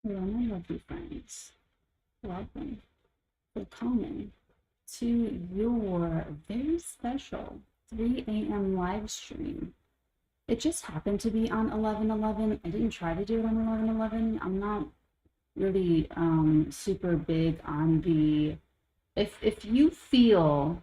Hello, my lovely friends. Welcome for coming to your very special 3 a.m. live stream. It just happened to be on 11/11. I didn't try to do it on 11/11. I'm not really super big on the if you feel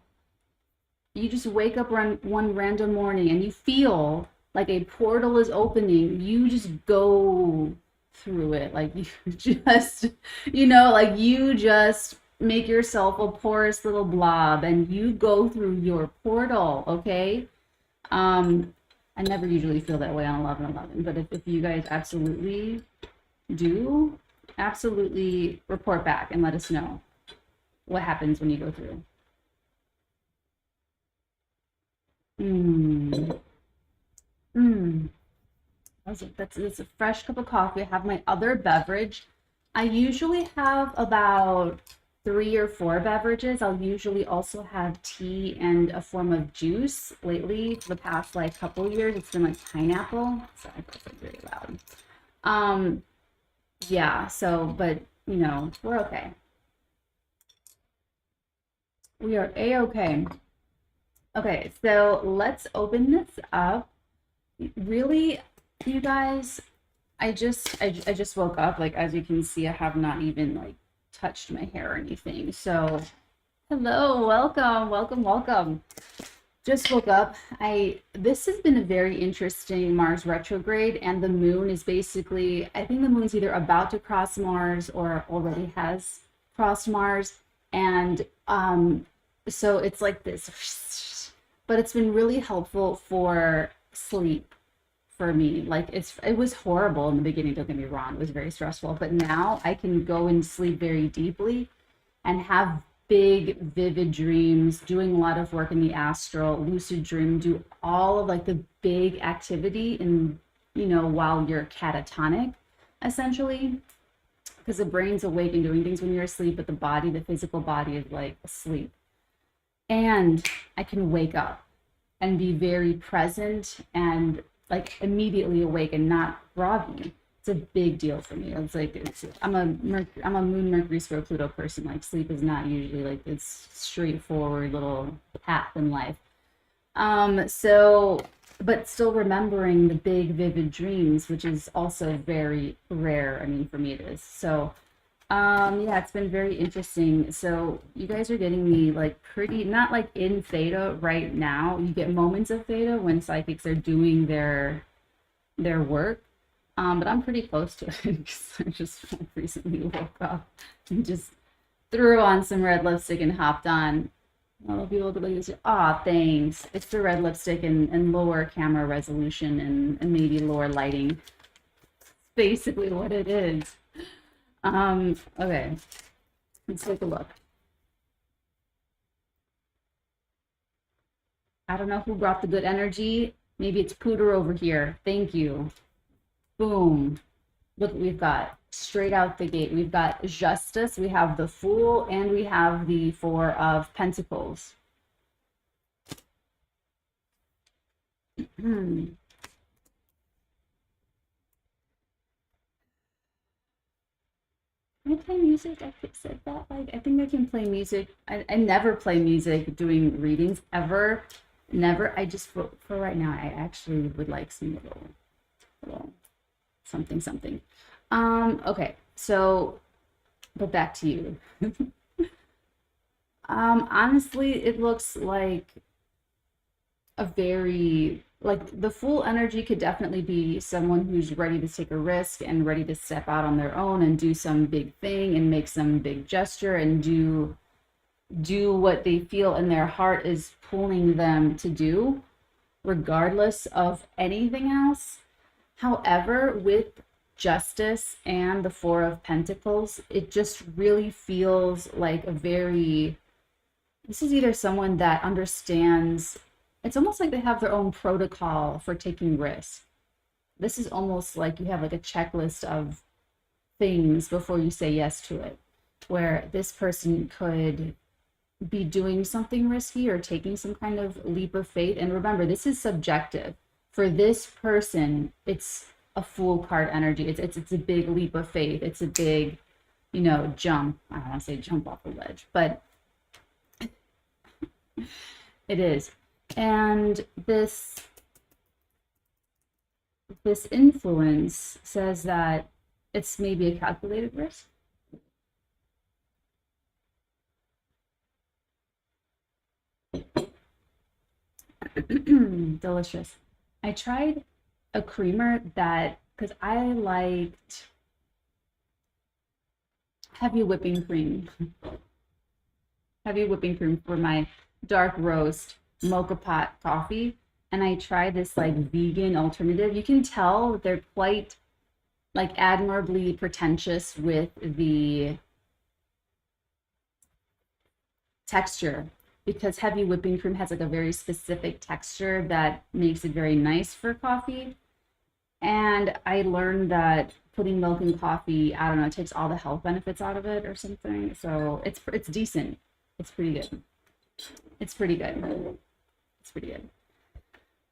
you just wake up one random morning and you feel like a portal is opening, you just go through it. Like you just, like you just make yourself a porous little blob and you go through your portal, okay? I never usually feel that way on 11/11, but if you guys absolutely do, absolutely report back and let us know what happens when you go through. Mm. Mm. That's a fresh cup of coffee. I have my other beverage. I usually have about 3 or 4 beverages. I'll usually also have tea and a form of juice. Lately, for the past like couple of years, it's been like pineapple. Sorry, that's like really loud. Um, yeah, so, but we're okay. We are a-okay. Okay, so let's open this up. Really, you guys, I just woke up. Like as you can see, I have not even like touched my hair or anything. So hello, welcome. Just woke up. This has been a very interesting Mars retrograde, and the moon is basically, I think the moon's either about to cross Mars or already has crossed Mars. And so it's like this, but it's been really helpful for sleep for me. Like it was horrible in the beginning, don't get me wrong. It was very stressful, but now I can go and sleep very deeply and have big vivid dreams, doing a lot of work in the astral, lucid dream, do all of like the big activity in, while you're catatonic, essentially, because the brain's awake and doing things when you're asleep, but the physical body is like asleep. And I can wake up and be very present and like immediately awake and not groggy. It's a big deal for me. It's like I'm a Moon Mercury square Pluto person. Like sleep is not usually like it's straightforward little path in life. So but still remembering the big vivid dreams, which is also very rare. I mean, for me it is. So yeah, it's been very interesting. So you guys are getting me like pretty, not like in theta right now. You get moments of theta when psychics are doing their work. But I'm pretty close to it because I just recently woke up and just threw on some red lipstick and hopped on. All people look like this. Ah, thanks. It's the red lipstick and lower camera resolution and maybe lower lighting. Basically what it is. Okay, let's take a look. I don't know who brought the good energy. Maybe it's Pooter over here. Thank you. Boom. Look what we've got straight out the gate. We've got Justice, we have the Fool, and we have the Four of Pentacles. Can I play music? I said that. Like, I think I can play music. I never play music doing readings ever. Never. I just, for right now, I actually would like some little something. Okay. So, but back to you. Honestly, it looks like a very like the Fool energy could definitely be someone who's ready to take a risk and ready to step out on their own and do some big thing and make some big gesture and do what they feel in their heart is pulling them to do, regardless of anything else. However, with Justice and the Four of Pentacles, it just really feels like this is either someone that understands, it's almost like they have their own protocol for taking risks. This is almost like you have like a checklist of things before you say yes to it, where this person could be doing something risky or taking some kind of leap of faith. And remember, this is subjective. For this person, it's a Fool card energy. It's a big leap of faith. It's a big, you know, jump. I don't want to say jump off the ledge, but it is. And this influence says that it's maybe a calculated risk. Delicious. I tried a creamer that, because I liked heavy whipping cream. Heavy whipping cream for my dark roast mocha pot coffee. And I tried this like vegan alternative. You can tell they're quite like admirably pretentious with the texture, because heavy whipping cream has like a very specific texture that makes it very nice for coffee. And I learned that putting milk in coffee, I don't know, it takes all the health benefits out of it or something. So it's decent. It's pretty good. It's pretty good. It's pretty good.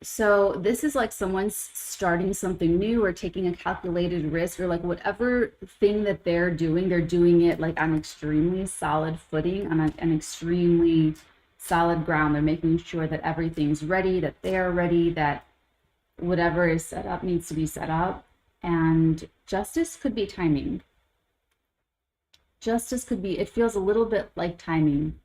So this is like someone's starting something new or taking a calculated risk, or like whatever thing that they're doing it like on extremely solid footing, on an extremely solid ground. They're making sure that everything's ready, that they're ready, that whatever is set up needs to be set up. And justice could be timing. Justice could be, it feels a little bit like timing.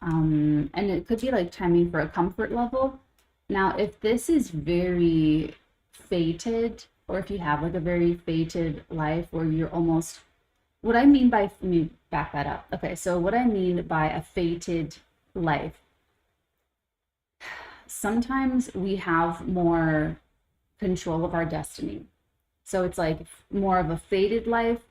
And it could be like timing for a comfort level. Now, if this is very fated, or if you have like a very fated life where you're almost, what I mean by, let me back that up. Okay, so what I mean by a fated life, sometimes we have more control of our destiny. So it's like more of a fated life,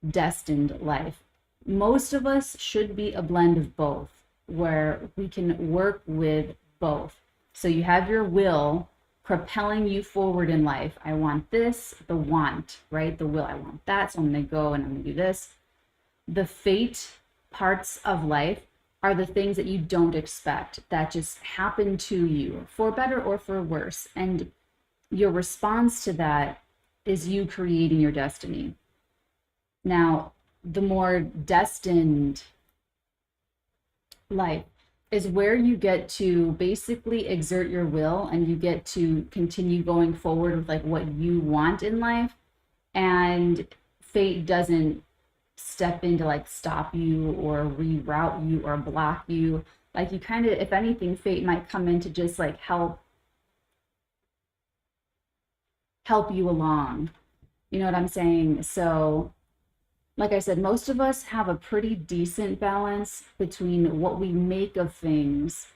destined life. Most of us should be a blend of both, where we can work with both. So you have your will propelling you forward in life. I want this, the want, right? The will, I want that, so I'm going to go and I'm going to do this. The fate parts of life are the things that you don't expect, that just happen to you, for better or for worse. And your response to that is you creating your destiny. Now, the more destined life is where you get to basically exert your will, and you get to continue going forward with like what you want in life, and fate doesn't step in to like stop you or reroute you or block you. Like you kind of, if anything, fate might come in to just like help you along. You know what I'm saying? So like I said, most of us have a pretty decent balance between what we make of things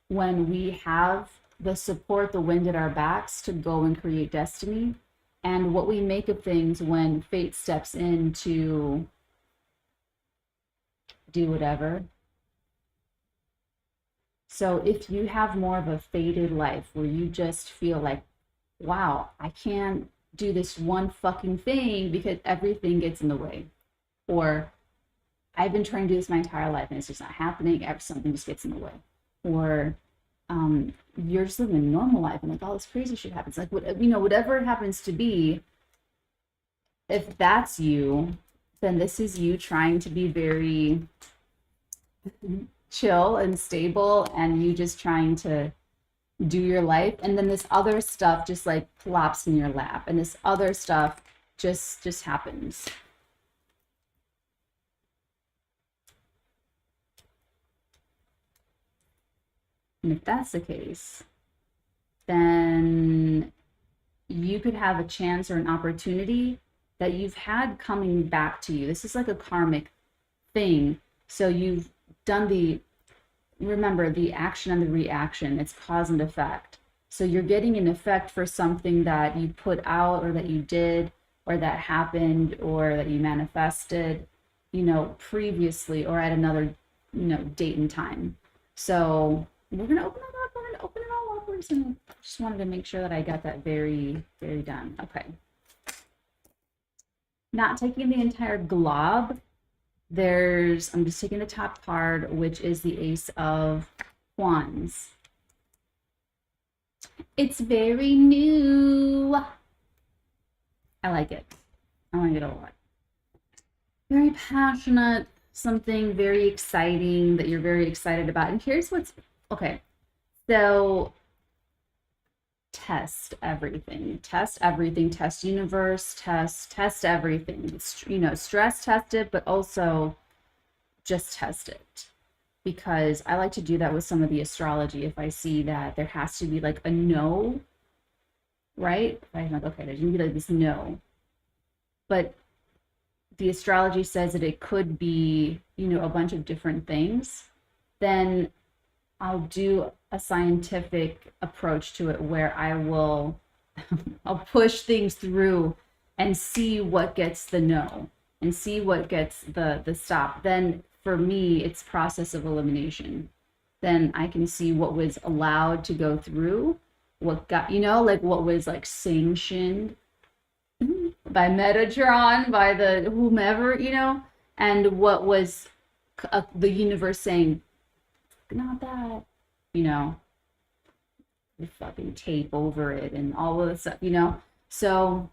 when we have the support, the wind at our backs to go and create destiny, and what we make of things when fate steps in to do whatever. So if you have more of a fated life where you just feel like, wow, I can't do this one fucking thing because everything gets in the way, or I've been trying to do this my entire life and it's just not happening, something just gets in the way, or you're just living a normal life and like all this crazy shit happens, like what, you know, whatever it happens to be, if that's you, then this is you trying to be very chill and stable, and you just trying to do your life, and then this other stuff just like plops in your lap, and this other stuff just happens. And if that's the case, then you could have a chance or an opportunity that you've had coming back to you. This is like a karmic thing. So you've done remember the action and the reaction, it's cause and effect. So you're getting an effect for something that you put out, or that you did, or that happened, or that you manifested, you know, previously, or at another, you know, date and time. So we're going to open it up. We're going to open it all up. Just wanted to make sure that I got that very, very done. Okay. Not taking the entire glob. I'm just taking the top card, which is the Ace of Wands. It's very new. I like it. I like it a lot. Very passionate, something very exciting that you're very excited about. And here's what's okay. So test everything, test universe, test everything. Stress test it, but also just test it. Because I like to do that with some of the astrology. If I see that there has to be like a no, right? I'm like, okay, there's gonna be like this no. But the astrology says that it could be, a bunch of different things, then I'll do a scientific approach to it where I'll push things through and see what gets the no and see what gets the stop. Then for me, it's process of elimination. Then I can see what was allowed to go through, what got, like what was like sanctioned by Metatron, by the whomever, and what was the universe saying, not that, the fucking tape over it and all of this stuff. So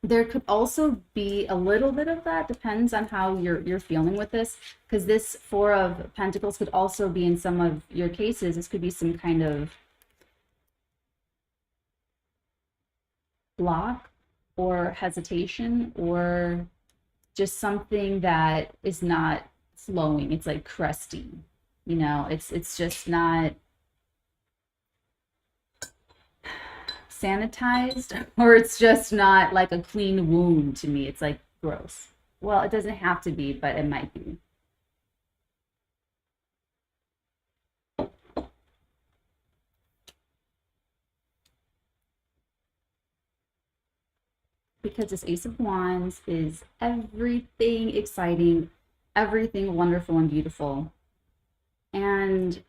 there could also be a little bit of that, depends on how you're feeling with this, because this Four of Pentacles could also be, in some of your cases, this could be some kind of block or hesitation, or just something that is not flowing. It's like crusty, it's just not sanitized, or it's just not like a clean wound to me. It's like gross. Well, it doesn't have to be, but it might be. Because this Ace of Wands is everything exciting, everything wonderful and beautiful. And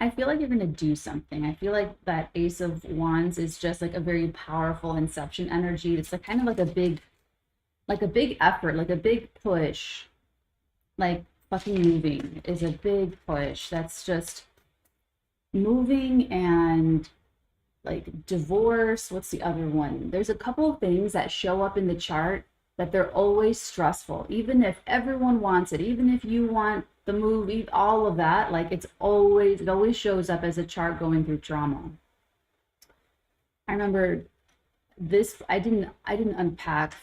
I feel like you're going to do something. I feel like that Ace of Wands is just like a very powerful inception energy. It's like kind of like a big effort, like a big push. Like fucking moving is a big push. That's just moving. And like divorce, what's the other one? There's a couple of things that show up in the chart that they're always stressful, even if everyone wants it, even if you want the movie, all of that, like it always shows up as a chart going through trauma. I remember this, I didn't unpack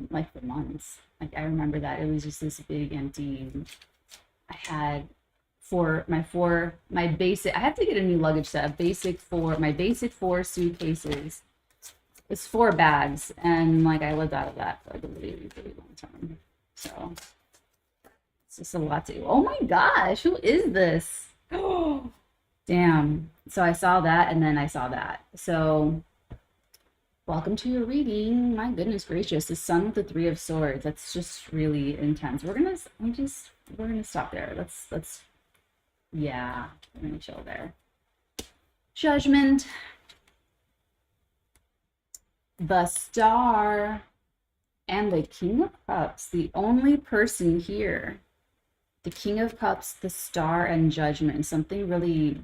like for months. Like I remember that it was just this big empty. I had my basic, I have to get a new luggage set. My basic four suitcases. It's 4 bags, and like I lived out of that for like a really, really long time. So it's just a lot to do. Oh my gosh, who is this? Oh, damn. So I saw that, and then I saw that. So welcome to your reading. My goodness gracious, the Sun with the 3 of Swords. That's just really intense. We're gonna stop there. Let's yeah, we're gonna chill there. Judgment. The Star and the King of Cups, the only person here. The King of Cups, the Star, and Judgment. Something really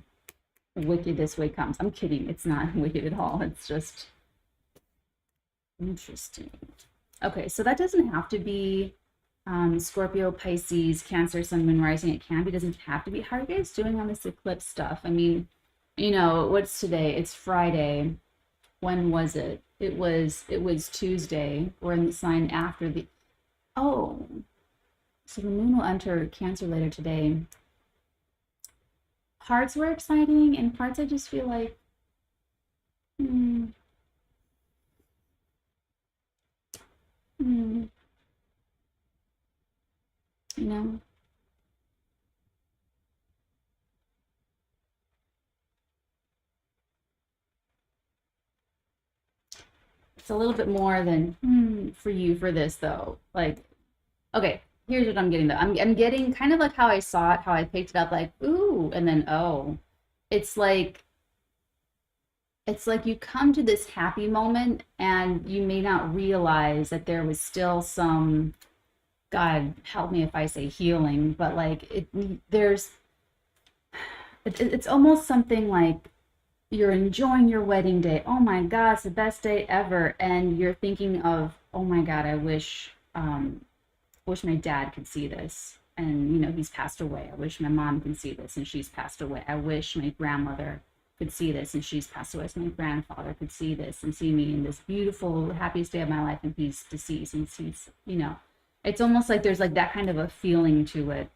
wicked this way comes. I'm kidding. It's not wicked at all. It's just interesting. Okay, so that doesn't have to be Scorpio, Pisces, Cancer, Sun, Moon, Rising. It can be. Doesn't have to be. How are you guys doing on this eclipse stuff? I mean, what's today? It's Friday. When was it? It was Tuesday. We're in the sign after the, oh, so the moon will enter Cancer later today. Parts were exciting, and parts I just feel like, it's a little bit more than for you for this though. Like, okay, here's what I'm getting though. I'm getting kind of like how I saw it, how I picked it up, like, ooh, and then oh. It's like you come to this happy moment and you may not realize that there was still some, God help me if I say healing, but like it's almost something like you're enjoying your wedding day. Oh my God, it's the best day ever. And you're thinking of, oh my God, I wish my dad could see this. And he's passed away. I wish my mom can see this and she's passed away. I wish my grandmother could see this and she's passed away. So my grandfather could see this and see me in this beautiful, happiest day of my life, and he's deceased. And it's almost like there's like that kind of a feeling to it.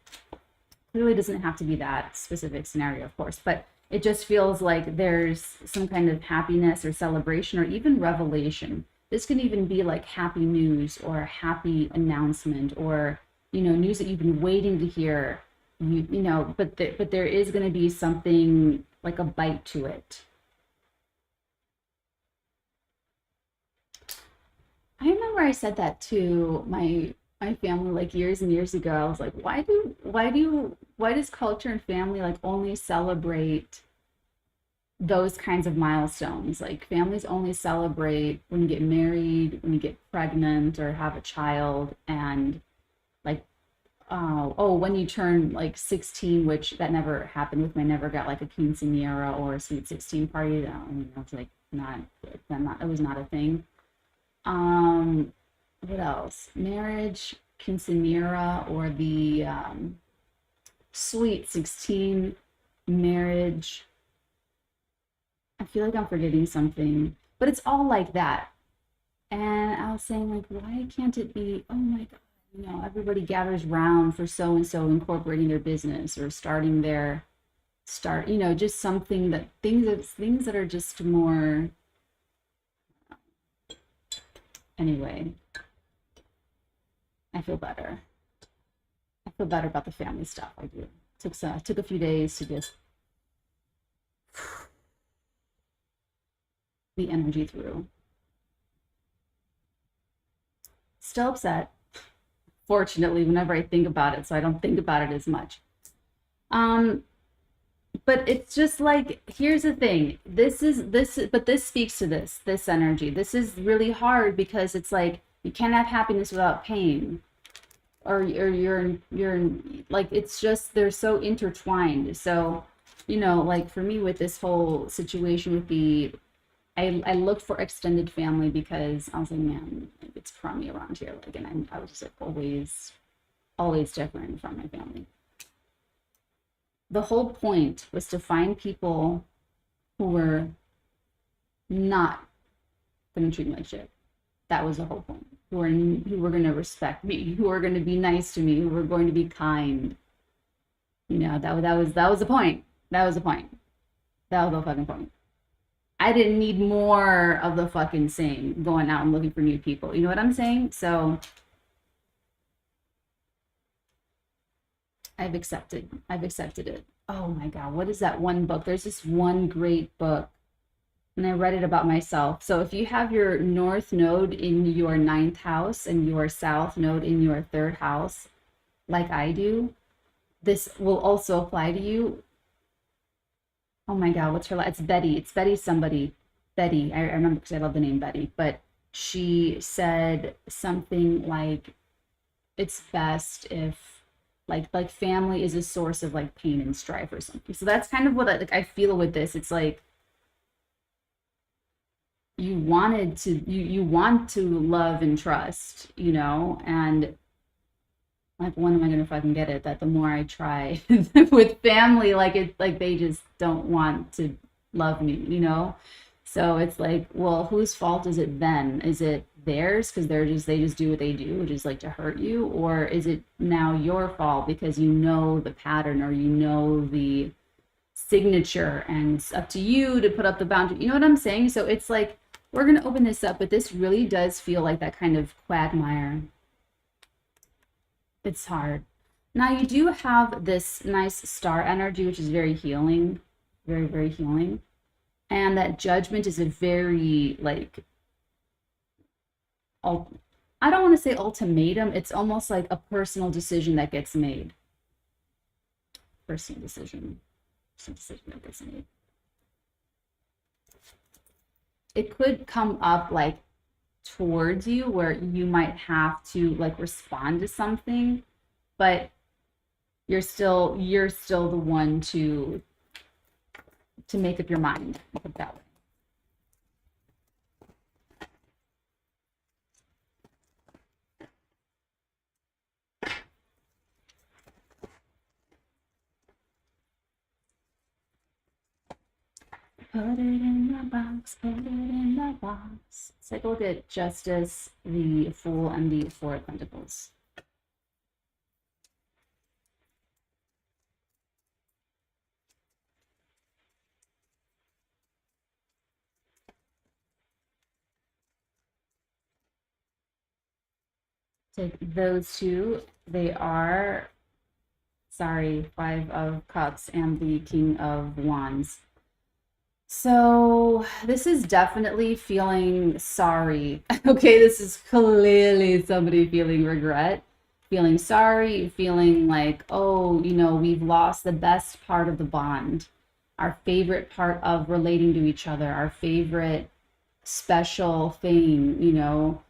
It really doesn't have to be that specific scenario, of course, but it just feels like there's some kind of happiness or celebration or even revelation. This can even be like happy news or a happy announcement, or news that you've been waiting to hear. But there is going to be something like a bite to it. I remember I said that to my family like years and years ago. I was like, why does culture and family like only celebrate those kinds of milestones? Like families only celebrate when you get married, when you get pregnant or have a child, and like oh, when you turn like 16, which that never happened with me. I never got like a quinceanera or a sweet 16 party. It's like not, it was not a thing. um what else? Marriage, quinceanera, or the sweet 16, marriage. I feel like I'm forgetting something, but it's all like that. And I was saying, like, why can't it be, oh my God, everybody gathers round for so and so incorporating their business or starting their just something that things that are just more. Anyway, I feel better. I feel better about the family stuff. I do. Took a few days to just the energy through. Still upset, fortunately, whenever I think about it, so I don't think about it as much. But it's just like, here's the thing. But this speaks to this energy. This is really hard because it's like you can't have happiness without pain, or you're like, it's just they're so intertwined. So, like for me with this whole situation with I looked for extended family because I was like, man, it's crummy around here. Like, and I was just like always different from my family. The whole point was to find people who were not going to treat me like shit. That was the whole point. Who were going to respect me, who were going to be nice to me, who were going to be kind. That was the point. That was the point. That was the fucking point. I didn't need more of the fucking same, going out and looking for new people. You know what I'm saying? So I've accepted it. Oh my God, what is that one book? There's this one great book, and I read it about myself. So if you have your North Node in your 9th house and your South Node in your 3rd house, like I do, this will also apply to you. Oh my God, what's her? It's Betty. It's Betty somebody. Betty. I remember because I love the name Betty. But she said something like, "It's best if like family is a source of like pain and strife or something." So that's kind of what I feel with this. It's like you want to love and trust, and like, when am I gonna fucking get it? That the more I try with family, like it's like they just don't want to love me. So it's like, well, whose fault is it then? Is it theirs because they just do what they do, which is like to hurt you, or is it now your fault because you know the pattern or the signature, and it's up to you to put up the boundary? You know what I'm saying? So it's like, we're gonna open this up, but this really does feel like that kind of quagmire. It's hard. Now you do have this nice star energy, which is very healing, very, very healing. And that judgment is a very like, I don't want to say ultimatum. It's almost like a personal decision that gets made. Personal decision. Personal decision that gets made. It could come up like towards you where you might have to like respond to something, but you're still the one to to make up your mind, put it that way. Put it in the box, put it in the box. Let's take a look at Justice, the Fool, and the Four of Pentacles. Take those two. They are, sorry, Five of Cups and the King of Wands. So this is definitely feeling sorry. Okay, this is clearly somebody feeling regret, feeling sorry, feeling like, oh, you know, we've lost the best part of the bond, our favorite part of relating to each other, our favorite special thing, you know.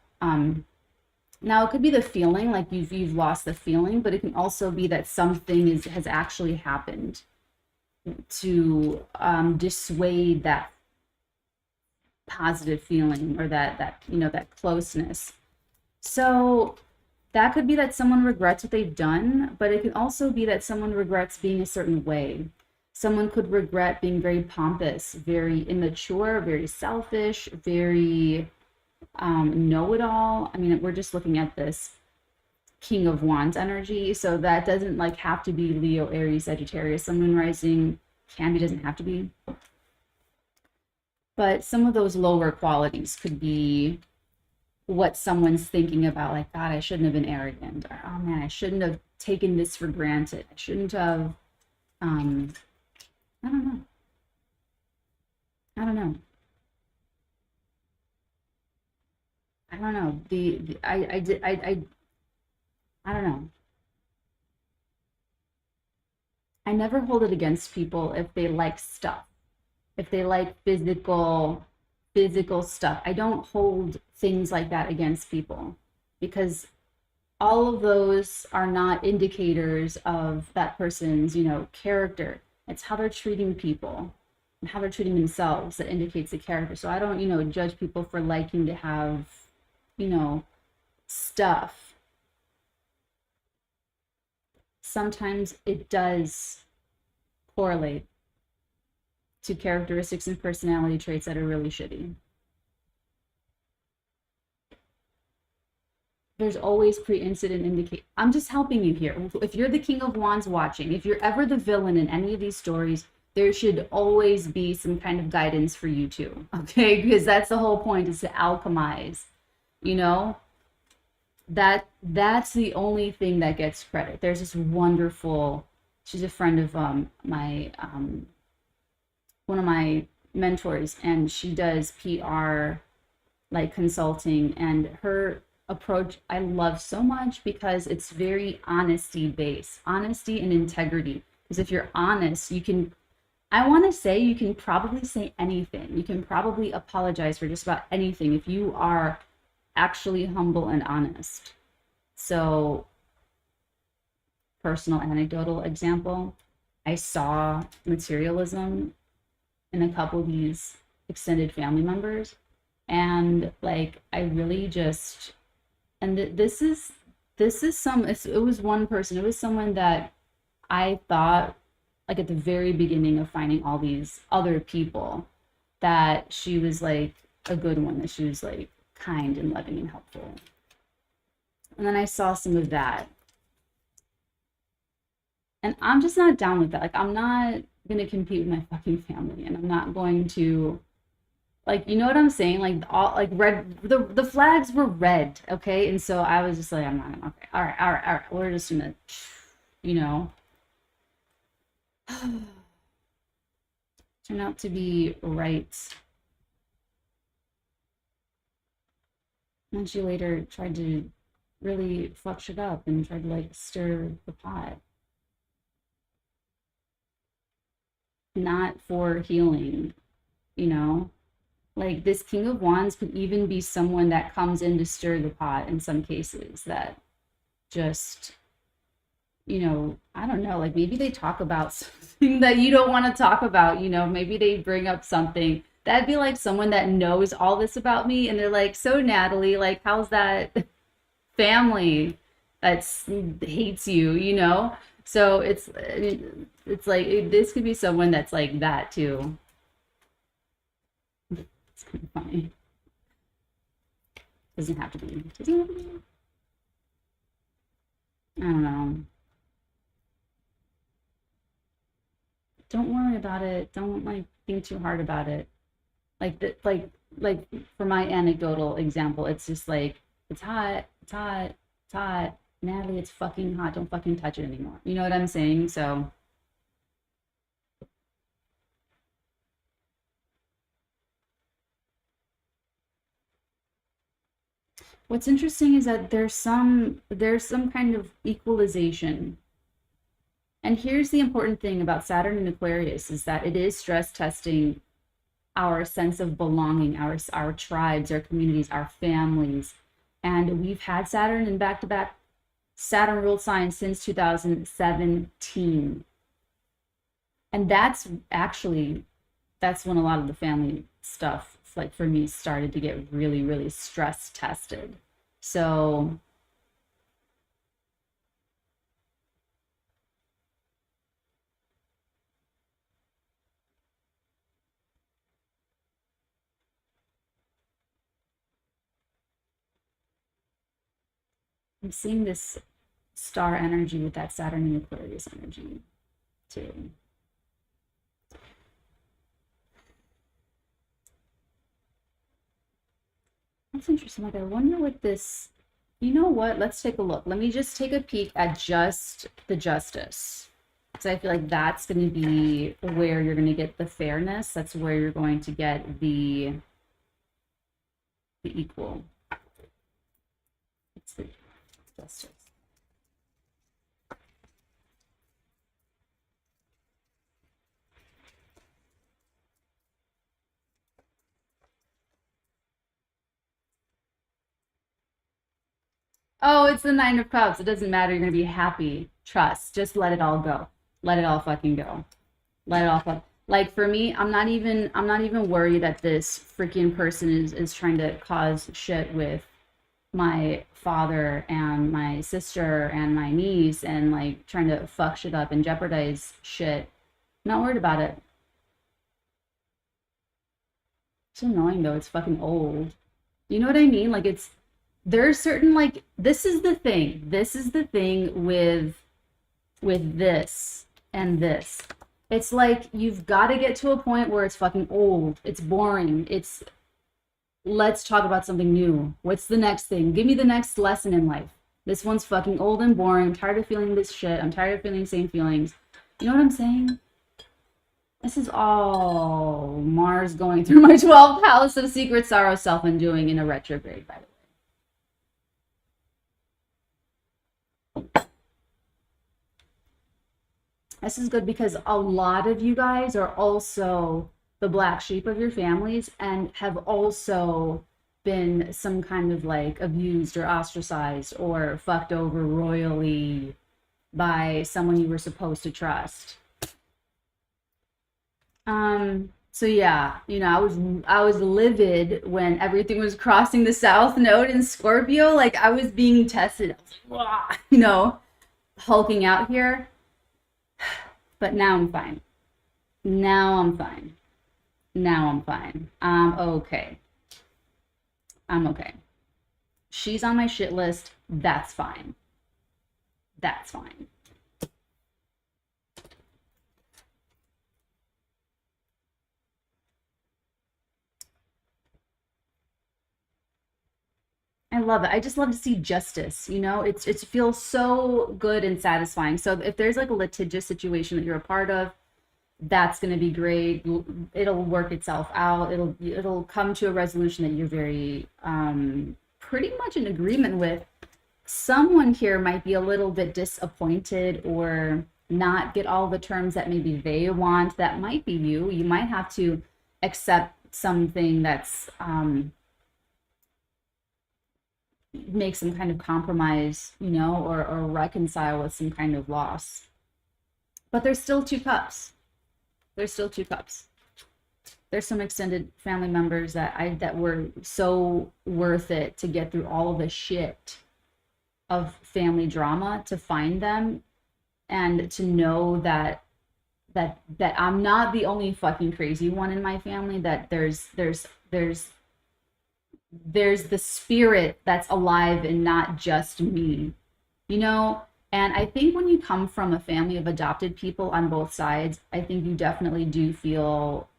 Now it could be the feeling, like you've lost the feeling, but it can also be that something has actually happened to dissuade that positive feeling or that you know, that closeness. So that could be that someone regrets what they've done, but it can also be that someone regrets being a certain way. Someone could regret being very pompous, very immature, very selfish, very know-it-all. I mean, we're just looking at this King of Wands energy, so that doesn't like have to be Leo, Aries, Sagittarius. Sun, Moon, Rising can be, doesn't have to be. But some of those lower qualities could be what someone's thinking about, like, God, I shouldn't have been arrogant, or oh man, I shouldn't have taken this for granted. I shouldn't have, I don't know. I don't know. I don't know. I don't know. I never hold it against people if they like stuff, if they like physical stuff. I don't hold things like that against people, because all of those are not indicators of that person's, you know, character. It's how they're treating people and how they're treating themselves that indicates the character. So I don't, you know, judge people for liking to have, you know, stuff. Sometimes it does correlate to characteristics and personality traits that are really shitty. There's always pre-incident indicate. I'm just helping you here. If you're the King of Wands watching, if you're ever the villain in any of these stories, there should always be some kind of guidance for you too, okay? Because that's the whole point, is to alchemize, you know? That's the only thing that gets credit. There's this wonderful, she's a friend of my one of my mentors, and she does PR like consulting, and her approach I love so much because it's very honesty based, honesty and integrity. Because if you're honest, you can, I want to say, you can probably say anything. You can probably apologize for just about anything if you are actually humble and honest. So, personal anecdotal example, I saw materialism in a couple of these extended family members, and like I really just, and this is some, it was one person, it was someone that I thought, like at the very beginning of finding all these other people, that she was like a good one, that she was like kind and loving and helpful. And then I saw some of that, and I'm just not down with that. Like, I'm not gonna compete with my fucking family, and I'm not going to, like, you know what I'm saying? Like, all like red, the flags were red, okay? And so I was just like, I'm not, okay, all right, we're just gonna, you know, turn out to be right. And she later tried to really fuck shit up and tried to like stir the pot. Not for healing, you know? Like, this King of Wands could even be someone that comes in to stir the pot in some cases, that just you know, I don't know, like maybe they talk about something that you don't want to talk about, you know, maybe they bring up something. That'd be like someone that knows all this about me and they're like, so Natalie, like, how's that family that's hates you, you know? So it's like this could be someone that's like that too. It's kind of funny. Doesn't have to be. Doesn't have to be. I don't know. Don't worry about it. Don't like think too hard about it. Like the like for my anecdotal example, it's just like it's hot, it's hot, it's hot. Natalie, it's fucking hot. Don't fucking touch it anymore. You know what I'm saying? So what's interesting is that there's some kind of equalization. And here's the important thing about Saturn and Aquarius is that it is stress testing our sense of belonging, our tribes, our communities, our families. And we've had Saturn in back-to-back Saturn ruled signs since 2017. And that's when a lot of the family stuff, like for me, started to get really, really stress tested. So I'm seeing this star energy with that Saturn and Aquarius energy too. That's interesting. Like, I wonder what this, you know what? Let's take a look. Let me just take a peek at just the justice. So I feel like that's going to be where you're going to get the fairness. That's where you're going to get the equal. It's the justice. Oh, it's the Nine of Cups. It doesn't matter. You're going to be happy. Trust. Just let it all go. Let it all fucking go. Let it all fuck. Like for me, I'm not even worried that this freaking person is trying to cause shit with my father and my sister and my niece and like trying to fuck shit up and jeopardize shit. Not worried about it. It's annoying though. It's fucking old. You know what I mean? Like there's certain like this is the thing. This is the thing with this and this. It's like you've got to get to a point where it's fucking old. It's boring. It's let's talk about something new. What's the next thing? Give me the next lesson in life. This one's fucking old and boring. I'm tired of feeling this shit. I'm tired of feeling the same feelings. You know what I'm saying? This is all Mars going through my 12th house of secret sorrow, self undoing in a retrograde, by the way. This is good because a lot of you guys are also the black sheep of your families and have also been some kind of like abused or ostracized or fucked over royally by someone you were supposed to trust. So yeah, you know, I was livid when everything was crossing the south node in Scorpio. Like I was being tested. I was like, "Wah," you know, hulking out here. But now I'm fine. Now I'm fine. Now I'm fine. I'm okay. I'm okay. She's on my shit list. That's fine. That's fine. I love it. I just love to see justice, you know? It feels so good and satisfying. So if there's like a litigious situation that you're a part of, that's going to be great. It'll work itself out. It'll come to a resolution that you're very pretty much in agreement with. Someone here might be a little bit disappointed or not get all the terms that maybe they want. That might be you. You might have to accept something that's make some kind of compromise, you know, or reconcile with some kind of loss. But there's still two cups. There's still two cups. There's some extended family members that were so worth it to get through all of the shit of family drama to find them, and to know that I'm not the only fucking crazy one in my family, that there's the spirit that's alive and not just me, you know. And I think when you come from a family of adopted people on both sides, I think you definitely do feel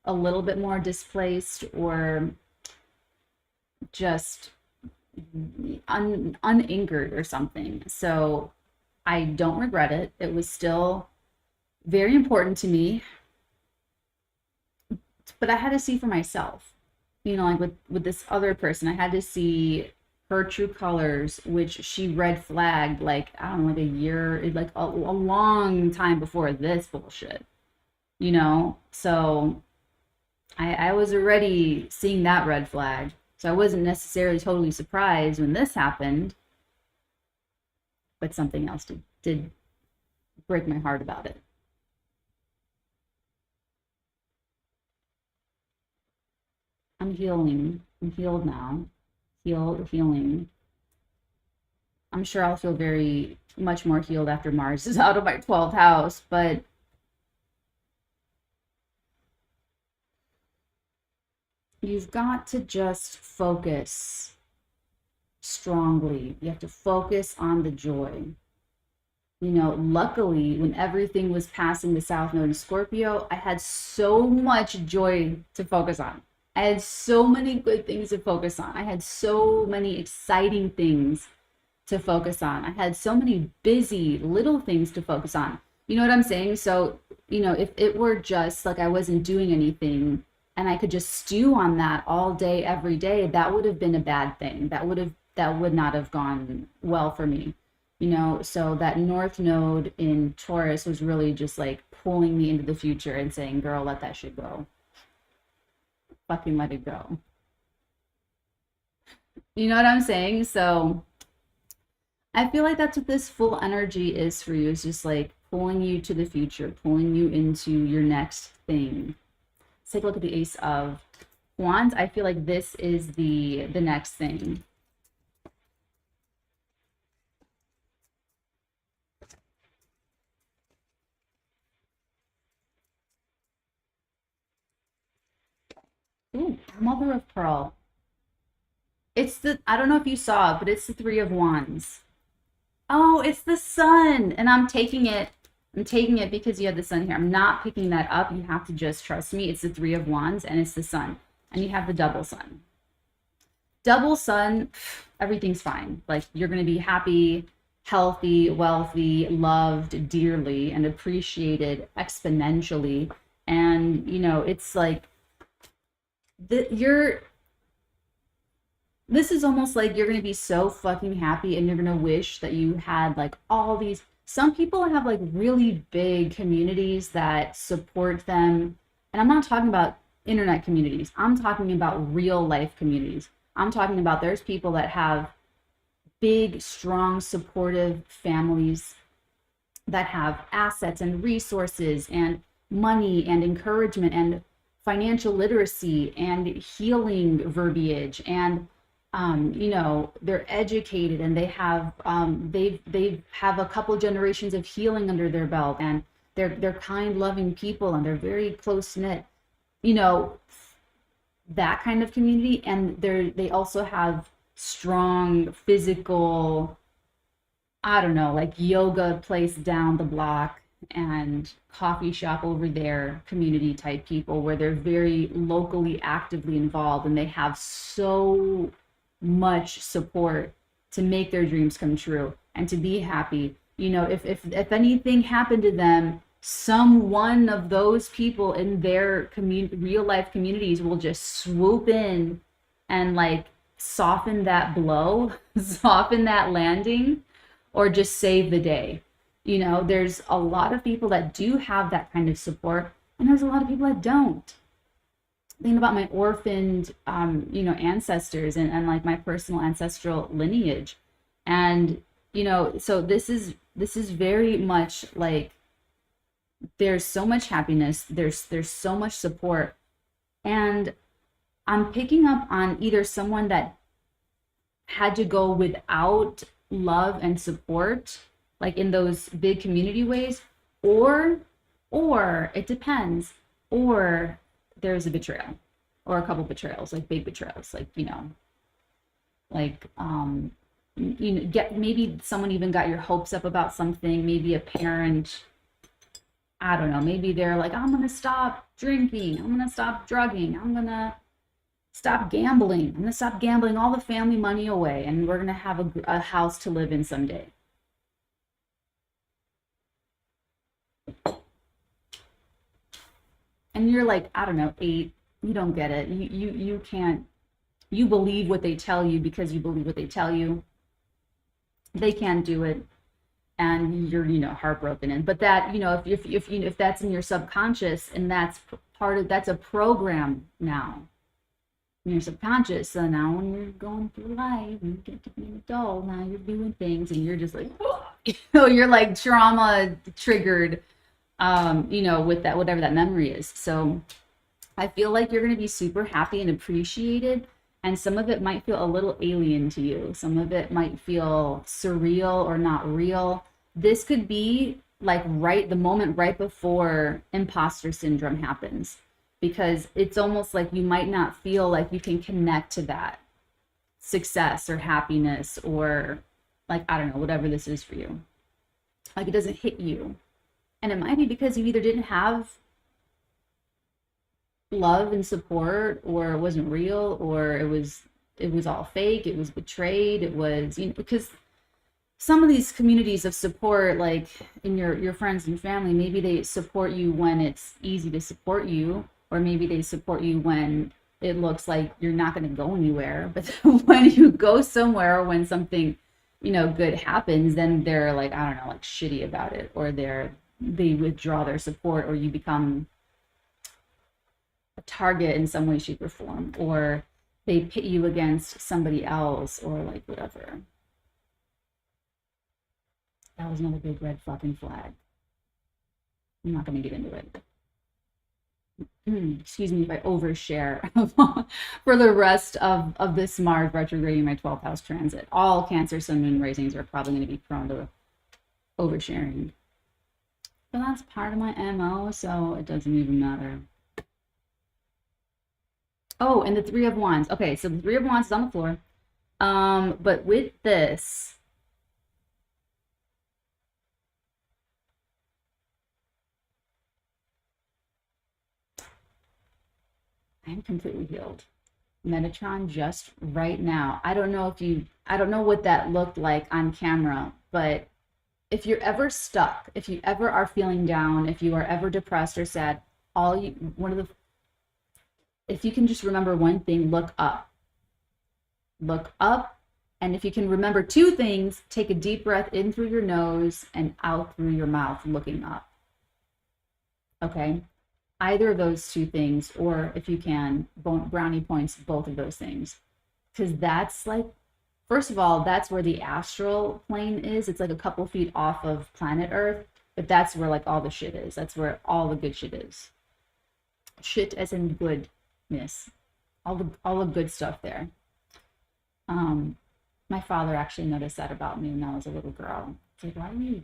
a little bit more displaced, or just unanchored or something. So I don't regret it. It was still very important to me, but I had to see for myself, you know, like with this other person, I had to see her true colors, which she red flagged, like, I don't know, like a year, like a long time before this bullshit, you know. So I was already seeing that red flag, so I wasn't necessarily totally surprised when this happened, but something else did break my heart about it. I'm healing. I'm healed now. Healing. I'm sure I'll feel very much more healed after Mars is out of my 12th house, but you've got to just focus strongly. You have to focus on the joy. You know, luckily, when everything was passing the South Node in Scorpio, I had so much joy to focus on. I had so many good things to focus on. I had so many exciting things to focus on. I had so many busy little things to focus on. You know what I'm saying? So, you know, if it were just like I wasn't doing anything and I could just stew on that all day, every day, that would have been a bad thing. That would not have gone well for me. You know, so that North Node in Taurus was really just like pulling me into the future and saying, girl, let that shit go. Fucking let it go. You know what I'm saying? So I feel like that's what this full energy is for you. It's just like pulling you to the future, pulling you into your next thing. Let's take a look at the Ace of Wands. I feel like this is the next thing. Ooh, Mother of Pearl. It's I don't know if you saw it, but it's the Three of Wands. Oh, it's the Sun. And I'm taking it because you have the Sun here. I'm not picking that up. You have to just trust me. It's the Three of Wands and it's the Sun. And you have the double Sun. Double Sun, everything's fine. Like, you're going to be happy, healthy, wealthy, loved dearly, and appreciated exponentially. And, you know, it's like, this is almost like you're going to be so fucking happy and you're going to wish that you had like all these. Some people have like really big communities that support them. And I'm not talking about internet communities. I'm talking about real life communities. I'm talking about there's people that have big, strong, supportive families that have assets and resources and money and encouragement and financial literacy and healing verbiage, and you know, they're educated and they have they have a couple generations of healing under their belt, and they're kind, loving people, and they're very close knit, you know, that kind of community. And they also have strong physical, I don't know, like yoga place down the block and coffee shop over there community type people, where they're very locally actively involved and they have so much support to make their dreams come true and to be happy. You know, if anything happened to them, some one of those people in their real life communities will just swoop in and like soften that blow, soften that landing, or just save the day. You know, there's a lot of people that do have that kind of support, and there's a lot of people that don't. thinking about my orphaned, you know, ancestors and like my personal ancestral lineage. And, you know, so this is very much like there's so much happiness, there's so much support. And I'm picking up on either someone that had to go without love and support, like in those big community ways, or or it depends, or there's a betrayal or a couple betrayals, like big betrayals, like, you know, like you know, get maybe someone even got your hopes up about something, maybe a parent, I don't know, maybe they're like, I'm gonna stop drinking, I'm gonna stop drugging, I'm gonna stop gambling, I'm gonna stop gambling all the family money away, and we're gonna have a house to live in someday. And you're like, I don't know, 8, you don't get it, you can't, you believe what they tell you because you believe what they tell you. They can't do it, and you're, you know, heartbroken. And but that, you know, if you know, if that's in your subconscious, and that's part of, that's a program now in your subconscious. So now when you're going through life and you get to be an adult, now you're doing things and you're just like, you know, you're like trauma triggered, you know, with that, whatever that memory is. So I feel like you're going to be super happy and appreciated. And some of it might feel a little alien to you. Some of it might feel surreal or not real. This could be like right the moment right before imposter syndrome happens, because it's almost like you might not feel like you can connect to that success or happiness, or like, I don't know, whatever this is for you. Like it doesn't hit you. And it might be because you either didn't have love and support, or it wasn't real, or it was all fake, it was betrayed, it was, you know, because some of these communities of support, like in your friends and family, maybe they support you when it's easy to support you, or maybe they support you when it looks like you're not going to go anywhere. But when you go somewhere, or when something, you know, good happens, then they're like, I don't know, like shitty about it, or they withdraw their support, or you become a target in some way, shape, or form, or they pit you against somebody else, or like whatever. That was another big red fucking flag. I'm not going to get into it. Excuse me if I overshare for the rest of this Mars retrograde in my 12th house transit. All Cancer, Sun, Moon risings are probably going to be prone to oversharing. But that's part of my MO, so it doesn't even matter. Oh, and the Three of Wands. Okay, so the Three of Wands is on the floor. But with this, I'm completely healed. Metatron just right now. I don't know what that looked like on camera, but if you're ever stuck, if you ever are feeling down, if you are ever depressed or sad, if you can just remember one thing, look up. Look up. And if you can remember two things, take a deep breath in through your nose and out through your mouth, looking up. Okay? Either of those two things, or if you can, brownie points, both of those things. Because that's like, first of all, that's where the astral plane is. It's like a couple feet off of planet Earth, but that's where like all the shit is. That's where all the good shit is. Shit as in goodness. All the good stuff there. My father actually noticed that about me when I was a little girl. It's like, why are you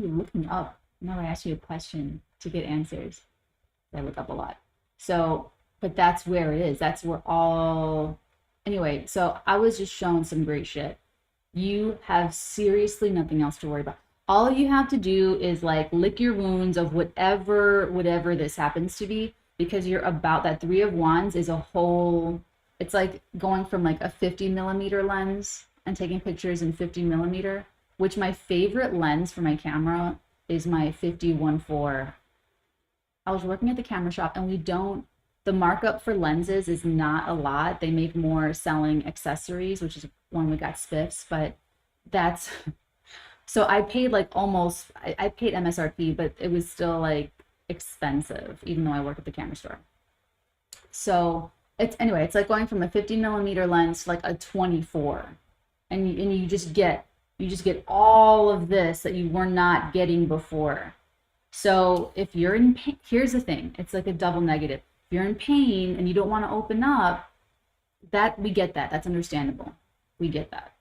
looking up? No, I asked you a question to get answers. I look up a lot. So, but that's where it is. That's where all, anyway, so I was just showing some great shit. You have seriously nothing else to worry about. All you have to do is like lick your wounds of whatever this happens to be, because you're about, that Three of Wands is a whole, it's like going from like a 50mm lens and taking pictures in 50mm, which my favorite lens for my camera is my 50-1.4. I was working at the camera shop, and the markup for lenses is not a lot. They make more selling accessories, which is when we got spiffs, but that's, so I paid like almost, I paid MSRP, but it was still like expensive, even though I work at the camera store. So it's anyway, it's like going from a 50 millimeter lens to like a 24. And you just get all of this that you were not getting before. So if you're in pain, here's the thing, it's like a double negative. If you're in pain and you don't want to open up, that we get that. That's understandable. We get that.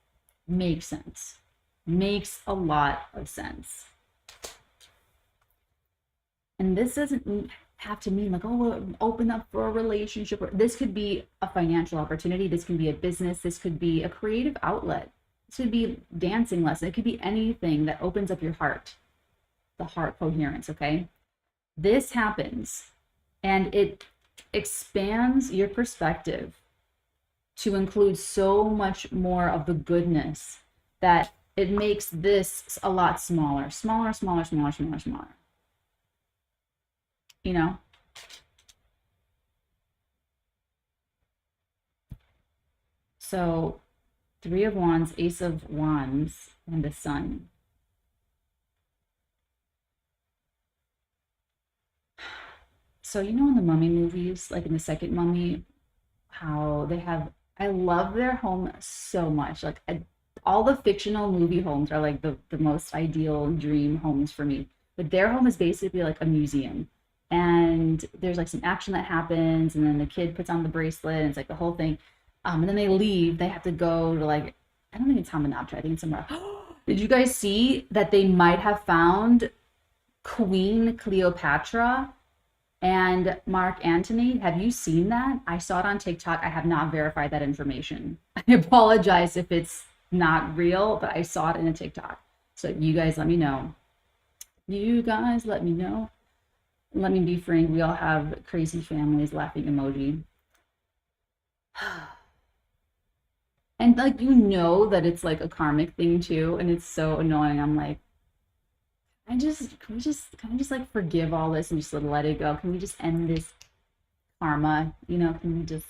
Makes sense. Makes a lot of sense. And this doesn't have to mean like, oh, open up for a relationship. This could be a financial opportunity. This can be a business. This could be a creative outlet. This could be dancing lesson. It could be anything that opens up your heart, the heart coherence, okay? This happens and it expands your perspective to include so much more of the goodness that it makes this a lot smaller, smaller, smaller, smaller, smaller, smaller. You know? So 3 of Wands, Ace of Wands, and the Sun. So you know in the Mummy movies, like in the second Mummy, how they have, I love their home so much. Like all the fictional movie homes are like the most ideal dream homes for me. But their home is basically like a museum. And there's like some action that happens, and then the kid puts on the bracelet, and it's like the whole thing. And then they leave. They have to go to like, I don't think it's Hamunaptra. I think it's somewhere else. Did you guys see that they might have found Queen Cleopatra and Mark Antony? Have you seen that? I saw it on TikTok. I have not verified that information. I apologize if it's not real, but I saw it in a TikTok. So you guys let me know. You guys let me know. Let me be frank, we all have crazy families, laughing emoji. And like, you know that it's like a karmic thing too, and it's so annoying. I'm like, can we just like forgive all this and just let it go? Can we just end this karma? You know, can we just,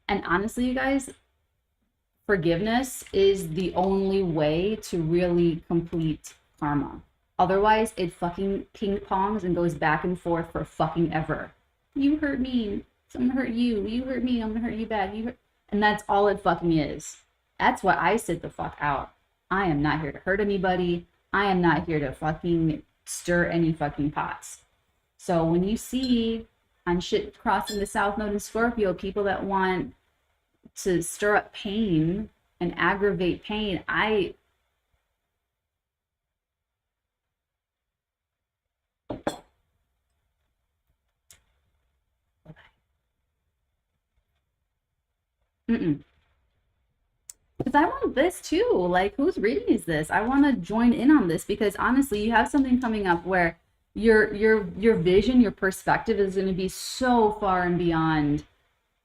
and honestly, you guys, forgiveness is the only way to really complete karma. Otherwise, it fucking ping pongs and goes back and forth for fucking ever. You hurt me, so I'm gonna hurt you. You hurt me, I'm gonna hurt you back. And that's all it fucking is. That's why I sit the fuck out. I am not here to hurt anybody. I am not here to fucking stir any fucking pots. So when you see on shit crossing the South Node in Scorpio, people that want to stir up pain and aggravate pain, because I want this too. Like, whose reading is this? I want to join in on this because honestly, you have something coming up where your vision, your perspective is going to be so far and beyond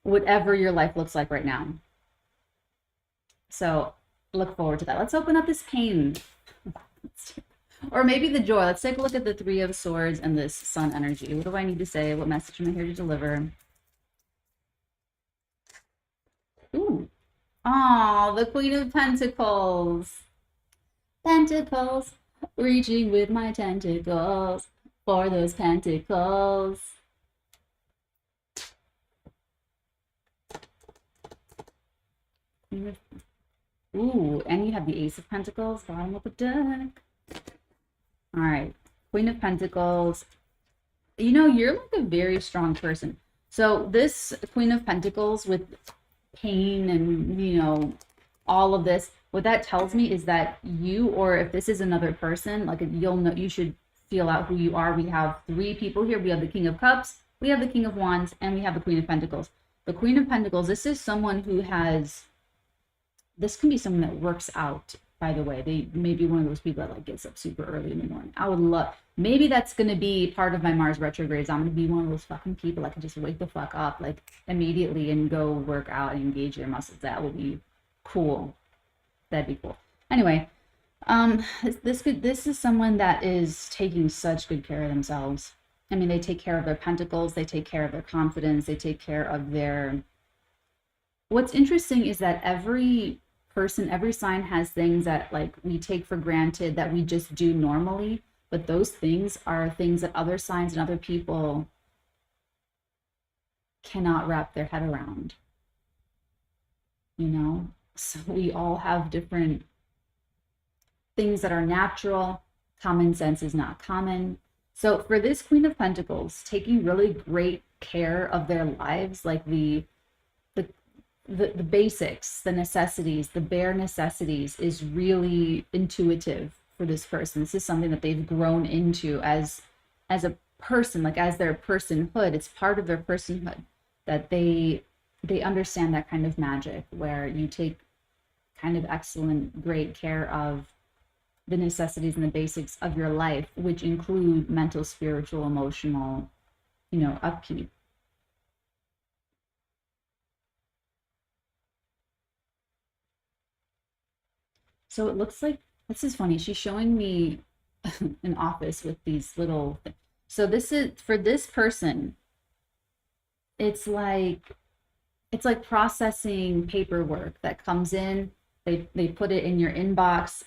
whatever your life looks like right now. So look forward to that. Let's open up this pain. Or maybe the joy. Let's take a look at the 3 of Swords and this Sun energy. What do I need to say? What message am I here to deliver? Ooh. Oh, the Queen of Pentacles. Pentacles. Reaching with my tentacles for those pentacles. Ooh, and you have the Ace of Pentacles, bottom of the deck. All right, Queen of Pentacles. You know, you're like a very strong person. So this Queen of Pentacles with pain and, you know, all of this, what that tells me is that you, or if this is another person, like you'll know, you should feel out who you are. We have 3 people here. We have the King of Cups, we have the King of Wands, and we have the Queen of Pentacles. The Queen of Pentacles, this is someone who has, this can be someone that works out, by the way. They may be one of those people that like gets up super early in the morning. I would love, maybe that's going to be part of my Mars retrogrades. I'm going to be one of those fucking people that can just wake the fuck up like immediately and go work out and engage their muscles. That would be cool. That'd be cool. Anyway, this is someone that is taking such good care of themselves. I mean, they take care of their pentacles, they take care of their confidence, they take care of their, what's interesting is that every person, every sign has things that like we take for granted that we just do normally, but those things are things that other signs and other people cannot wrap their head around, you know? So we all have different things that are natural. Common sense is not common. So for this Queen of Pentacles, taking really great care of their lives, like the basics, the necessities, the bare necessities, is really intuitive for this person. This is something that they've grown into as a person, like as their personhood. It's part of their personhood that they understand that kind of magic where you take kind of excellent, great care of the necessities and the basics of your life, which include mental, spiritual, emotional, upkeep. So it looks like, this is funny. She's showing me an office with these little things. So this is, for this person, it's like processing paperwork that comes in. They put it in your inbox.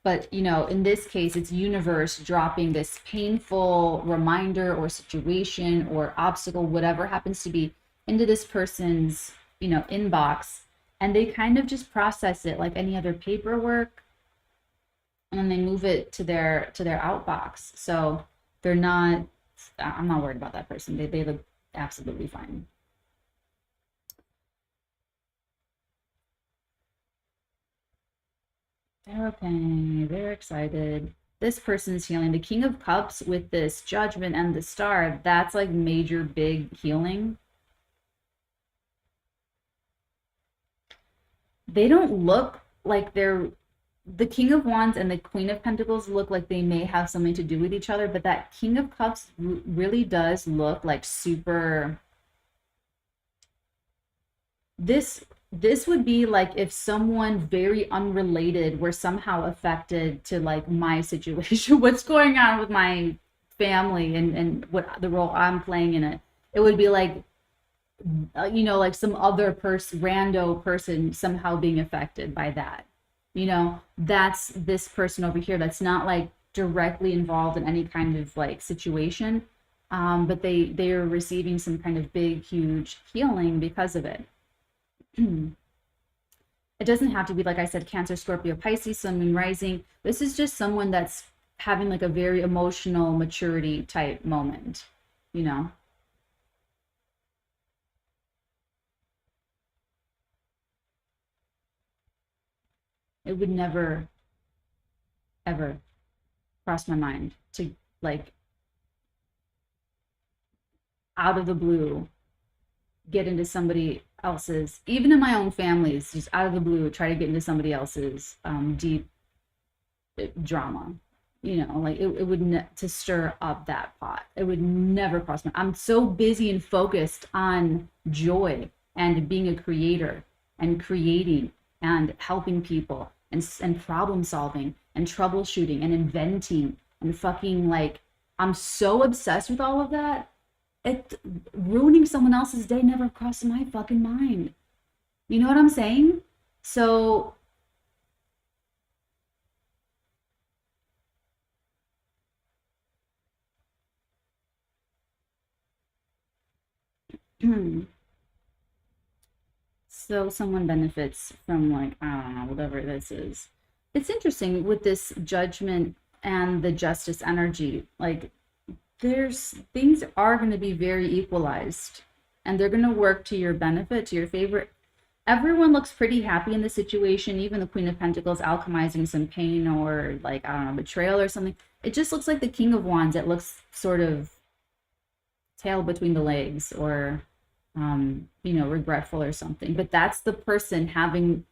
But, in this case, it's universe dropping this painful reminder or situation or obstacle, whatever happens to be, into this person's, inbox. And they kind of just process it like any other paperwork. And then they move it to their outbox. So I'm not worried about that person. They look absolutely fine. They're okay. They're excited. This person's healing. The King of Cups with this Judgment and the Star, that's like major big healing. They don't look like they're, the King of Wands and the Queen of Pentacles look like they may have something to do with each other, but that King of Cups really does look like super, this would be like if someone very unrelated were somehow affected to like my situation, what's going on with my family and what the role I'm playing in it. It would be like, like some other person, rando person somehow being affected by that. That's this person over here that's not like directly involved in any kind of like situation. But they are receiving some kind of big, huge healing because of it. It doesn't have to be, like I said, Cancer, Scorpio, Pisces, Sun, Moon, Rising. This is just someone that's having like a very emotional maturity type moment, It would never, ever cross my mind to like out of the blue get into somebody else's, even in my own families, just out of the blue, try to get into somebody else's deep drama. Like it would to stir up that pot. It would never cross my. I'm so busy and focused on joy and being a creator and creating and helping people and problem solving and troubleshooting and inventing and fucking like, I'm so obsessed with all of that. Ruining someone else's day never crossed my fucking mind. You know what I'm saying? So so someone benefits from like, I don't know, whatever this is. It's interesting with this Judgment and the Justice energy. Like things are going to be very equalized and they're going to work to your benefit, to your favor. Everyone looks pretty happy in the situation. Even the Queen of Pentacles alchemizing some pain or like, I don't know, betrayal or something. It just looks like the King of Wands. It looks sort of tail between the legs or regretful or something. But that's the person having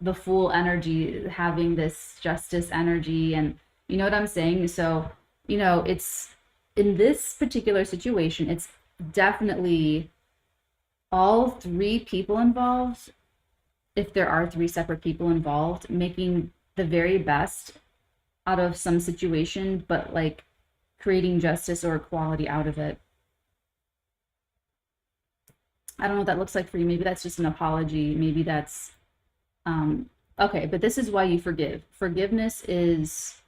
the Fool energy, having this Justice energy, and you know what I'm saying? So it's in this particular situation, it's definitely all three people involved, if there are three separate people involved, making the very best out of some situation, but like creating justice or equality out of it. I don't know what that looks like for you. Maybe that's just an apology. Maybe that's okay, but this is why you forgive. Forgiveness is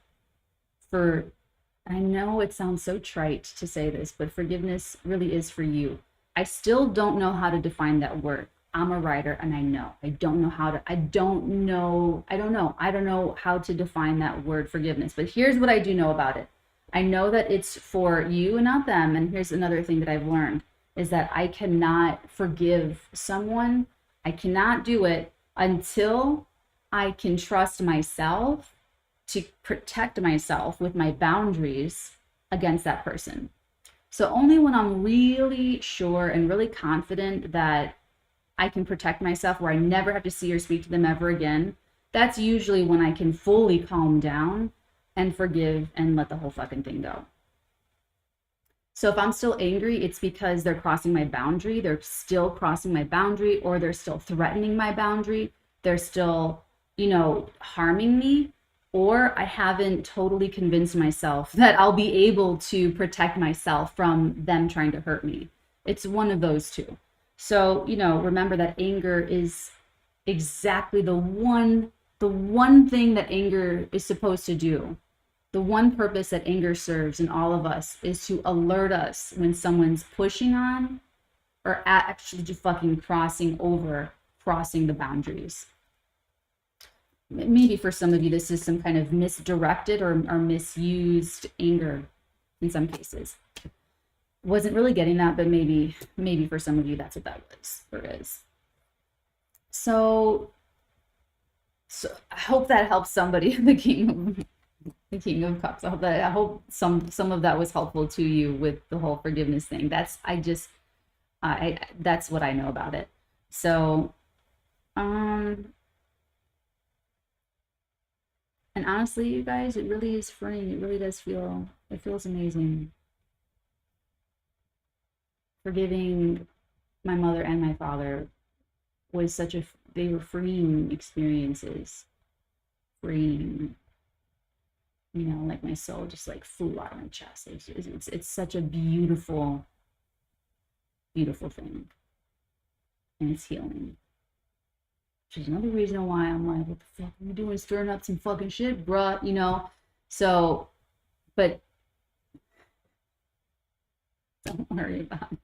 I know it sounds so trite to say this, but forgiveness really is for you. I still don't know how to define that word. I'm a writer and I know. I don't know how to, I don't know how to define that word forgiveness. But here's what I do know about it. I know that it's for you and not them. And here's another thing that I've learned is that I cannot forgive someone. I cannot do it until I can trust myself to protect myself with my boundaries against that person. So only when I'm really sure and really confident that I can protect myself, where I never have to see or speak to them ever again, that's usually when I can fully calm down and forgive and let the whole fucking thing go. So if I'm still angry, it's because they're crossing my boundary. They're still crossing my boundary, or they're still threatening my boundary. They're still, harming me, or I haven't totally convinced myself that I'll be able to protect myself from them trying to hurt me. It's one of those two. So, remember that anger is exactly the one thing that anger is supposed to do. The one purpose that anger serves in all of us is to alert us when someone's pushing on or actually just fucking crossing the boundaries. Maybe for some of you, this is some kind of misdirected or misused anger in some cases. Wasn't really getting that, but maybe for some of you, that's what that was or is. So I hope that helps somebody. The King of Cups. I hope some of that was helpful to you with the whole forgiveness thing. That's what I know about it. So, and honestly, you guys, it really is freeing. It really does it feels amazing. Forgiving my mother and my father was they were freeing experiences. Freeing, like my soul just like flew out of my chest. It's such a beautiful, beautiful thing. And it's healing. Which is another reason why I'm like, what the fuck are you doing? Stirring up some fucking shit, bruh, So, but don't worry about it.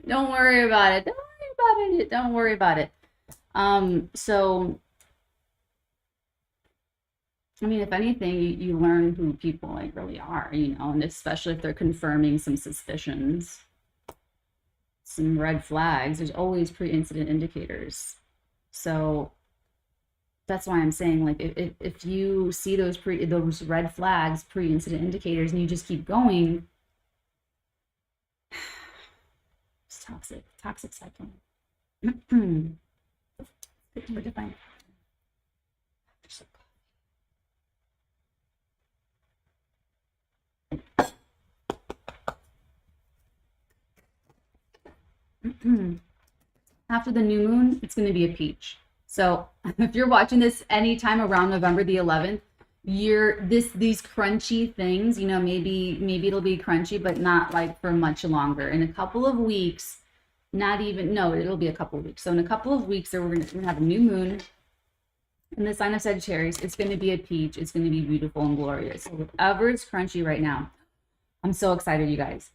Don't worry about it. Don't worry about it. So, I mean, if anything, you learn who people like really are, and especially if they're confirming some suspicions, some red flags. There's always pre-incident indicators. So that's why I'm saying, like, if you see those red flags, pre-incident indicators, and you just keep going, it's toxic cycle. We're defined. After the new moon, it's going to be a peach. So if you're watching this anytime around November the 11th, these crunchy things, maybe it'll be crunchy, but not like for much longer. In a couple of weeks, it'll be a couple of weeks. So in a couple of weeks, we're going to have a new moon in the sign of Sagittarius. It's going to be a peach. It's going to be beautiful and glorious. So whatever is crunchy right now, I'm so excited, you guys.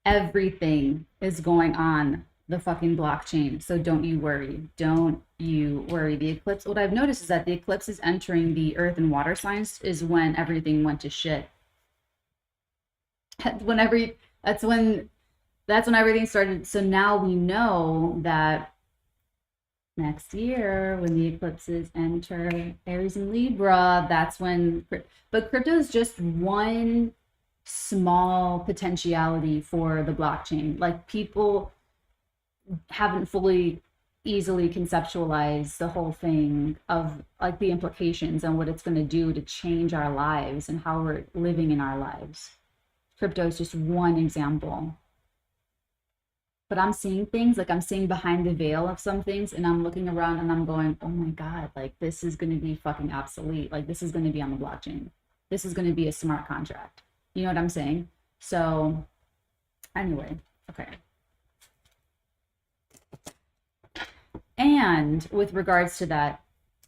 Everything is going on the fucking blockchain. So don't you worry. Don't you worry. The eclipse, what I've noticed is that the eclipse is entering the earth and water signs is when everything went to shit. That's when everything started. So now we know that next year when the eclipses enter Aries and Libra, that's when, but crypto is just one small potentiality for the blockchain. Like, people haven't fully easily conceptualized the whole thing of like the implications and what it's going to do to change our lives and how we're living in our lives. Crypto is just one example. But I'm seeing things, like I'm seeing behind the veil of some things, and I'm looking around and I'm going, oh my God, like this is going to be fucking obsolete. Like this is going to be on the blockchain. This is going to be a smart contract. You know what I'm saying? So anyway, okay. And with regards to that,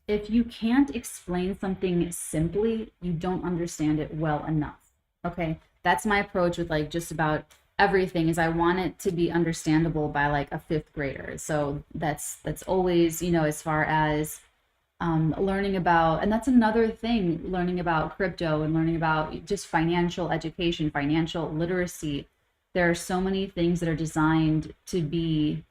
if you can't explain something simply, you don't understand it well enough. Okay. That's my approach with like just about everything is I want it to be understandable by like a fifth grader. So that's always, you know, as far as learning about, and that's another thing, learning about crypto and learning about just financial education, financial literacy. There are so many things that are designed to be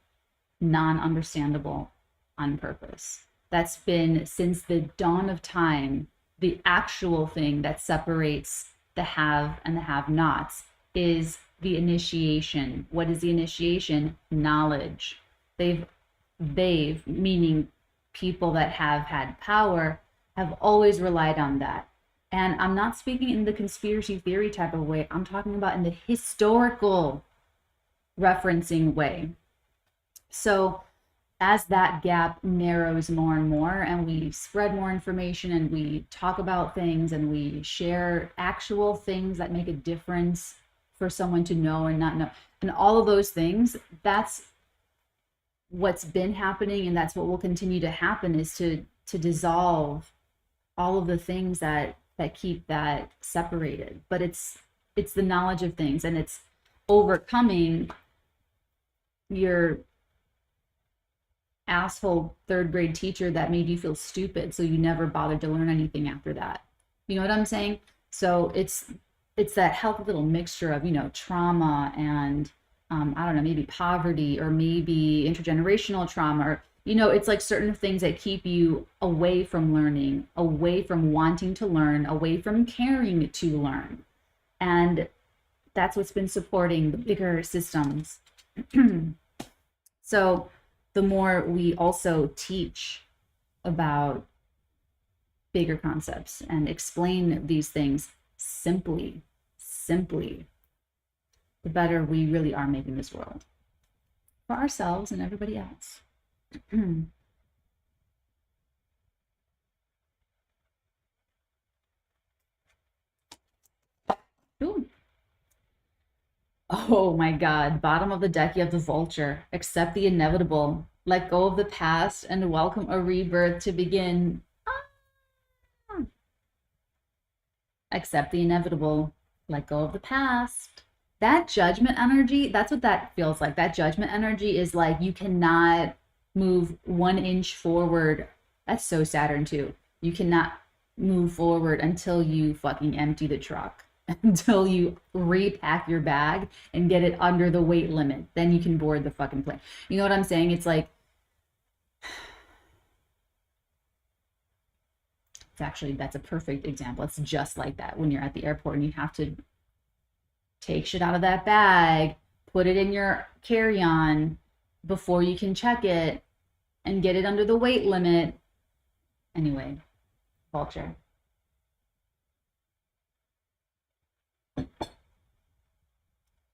non-understandable on purpose. That's been since the dawn of time. The actual thing that separates the have and the have-nots is the initiation. What is the initiation? Knowledge. They've meaning people that have had power have always relied on that. And I'm not speaking in the conspiracy theory type of way. I'm talking about in the historical referencing way. So as that gap narrows more and more, and we spread more information and we talk about things and we share actual things that make a difference for someone to know and not know, and all of those things, that's what's been happening, and that's what will continue to happen, is to dissolve all of the things that keep that separated. But it's the knowledge of things, and it's overcoming your asshole third grade teacher that made you feel stupid, so you never bothered to learn anything after that. You know what I'm saying? So it's that healthy little mixture of, you know, trauma and I don't know, maybe poverty, or maybe intergenerational trauma, or, you know, it's like certain things that keep you away from learning, away from wanting to learn, away from caring to learn. And that's what's been supporting the bigger systems. So the more we also teach about bigger concepts and explain these things simply, the better we really are making this world for ourselves and everybody else. Ooh. Oh my God. Bottom of the deck, you have the Vulture. Accept the inevitable. Let go of the past and welcome a rebirth to begin. Accept the inevitable. Let go of the past. That judgment energy, that's what that feels like. That judgment energy is like you cannot move 1 inch forward. That's so Saturn too. You cannot move forward until you fucking empty the truck, until you repack your bag and get it under the weight limit. Then you can board the fucking plane. You know what I'm saying? It's like, it's actually, that's a perfect example. It's just like that when you're at the airport and you have to take shit out of that bag, put it in your carry-on before you can check it and get it under the weight limit. Anyway, Vulture.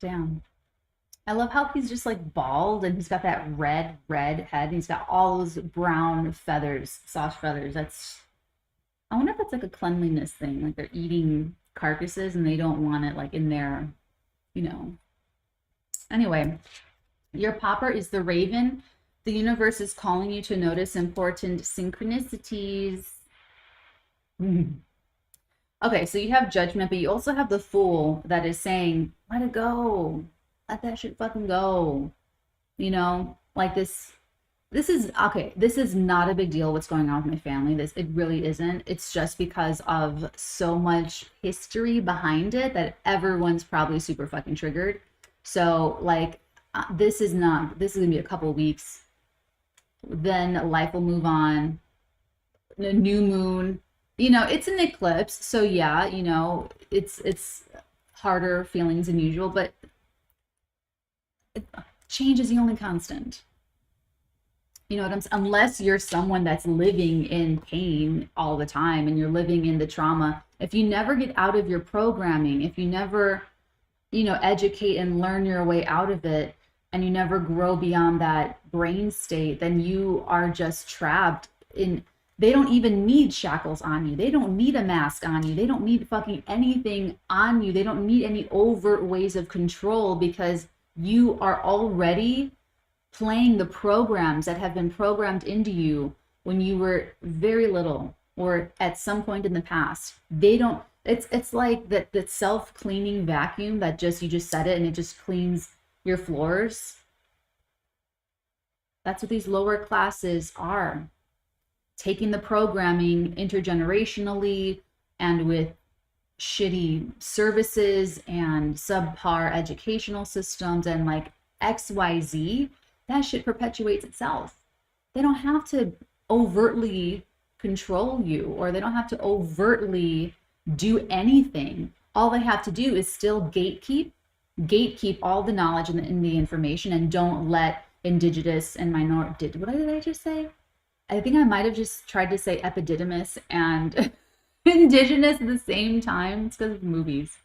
Damn. I love how he's just like bald and he's got that red head and he's got all those brown feathers, soft feathers. I wonder if that's like a cleanliness thing, like they're eating carcasses and they don't want it like in their, you know. Anyway, your popper is the Raven. The universe is calling you to notice important synchronicities. Okay, so you have Judgment, but you also have the Fool that is saying, let it go. Let that shit fucking go. You know, like this is, okay, this is not a big deal what's going on with my family. It really isn't. It's just because of so much history behind it that everyone's probably super fucking triggered. So like, this is gonna be a couple of weeks. Then life will move on. The new moon, you know, it's an eclipse. So yeah, you know, it's harder feelings than usual, but change is the only constant. You know what I'm saying? Unless you're someone that's living in pain all the time and you're living in the trauma. If you never get out of your programming, if you never, you know, educate and learn your way out of it, and you never grow beyond that brain state, then you are just trapped in, they don't even need shackles on you. They don't need a mask on you. They don't need fucking anything on you. They don't need any overt ways of control, because you are already playing the programs that have been programmed into you when you were very little or at some point in the past. It's like that self-cleaning vacuum that just you just set it and it just cleans your floors. That's what these lower classes are. Taking the programming intergenerationally and with shitty services and subpar educational systems and like XYZ, that shit perpetuates itself. They don't have to overtly control you, or they don't have to overtly do anything. All they have to do is still gatekeep all the knowledge and the information, and don't let indigenous and minority, what did I just say? I think I might have just tried to say epididymis and indigenous at the same time. It's because of movies.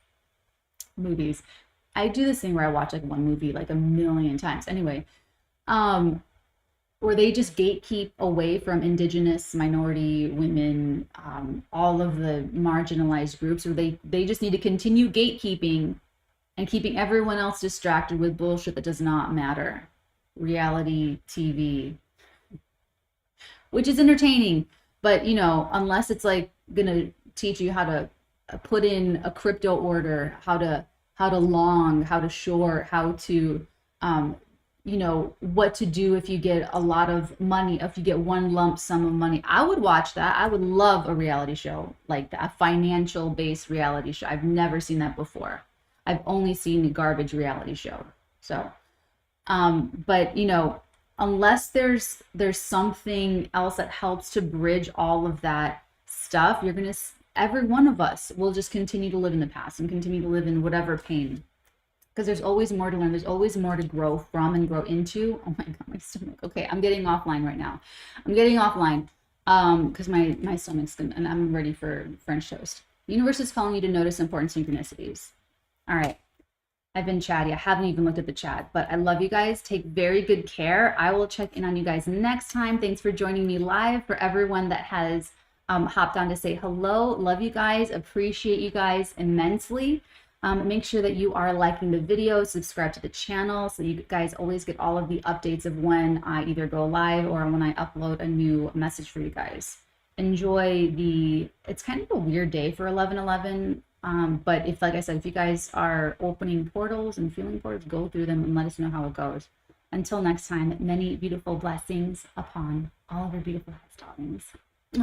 I do this thing where I watch like one movie like a million times. Anyway, where they just gatekeep away from indigenous, minority, women, all of the marginalized groups, where they just need to continue gatekeeping and keeping everyone else distracted with bullshit that does not matter. Reality TV, which is entertaining, but you know, unless it's like gonna teach you how to put in a crypto order, how to long, how to short, how to you know, what to do if you get a lot of money, if you get one lump sum of money. I would watch that. I would love a reality show like that, a financial based reality show. I've never seen that before. I've only seen a garbage reality show. So but you know, unless there's something else that helps to bridge all of that stuff, you're gonna, every one of us will just continue to live in the past and continue to live in whatever pain, because there's always more to learn, there's always more to grow from and grow into. Oh my god, my stomach. Okay, I'm getting offline right now. I'm getting offline because my stomach's good and I'm ready for French toast. The universe is calling you to notice important synchronicities. All right, I've been chatty. I haven't even looked at the chat, but I love you guys. Take very good care. I will check in on you guys next time. Thanks for joining me live. For everyone that has hopped on to say hello, love you guys. Appreciate you guys immensely. Make sure that you are liking the video, subscribe to the channel so you guys always get all of the updates of when I either go live or when I upload a new message for you guys. Enjoy it's kind of a weird day for 11/11. But if, like I said, if you guys are opening portals and feeling portals, go through them and let us know how it goes. Until next time, many beautiful blessings upon all of your beautiful heads, darlings.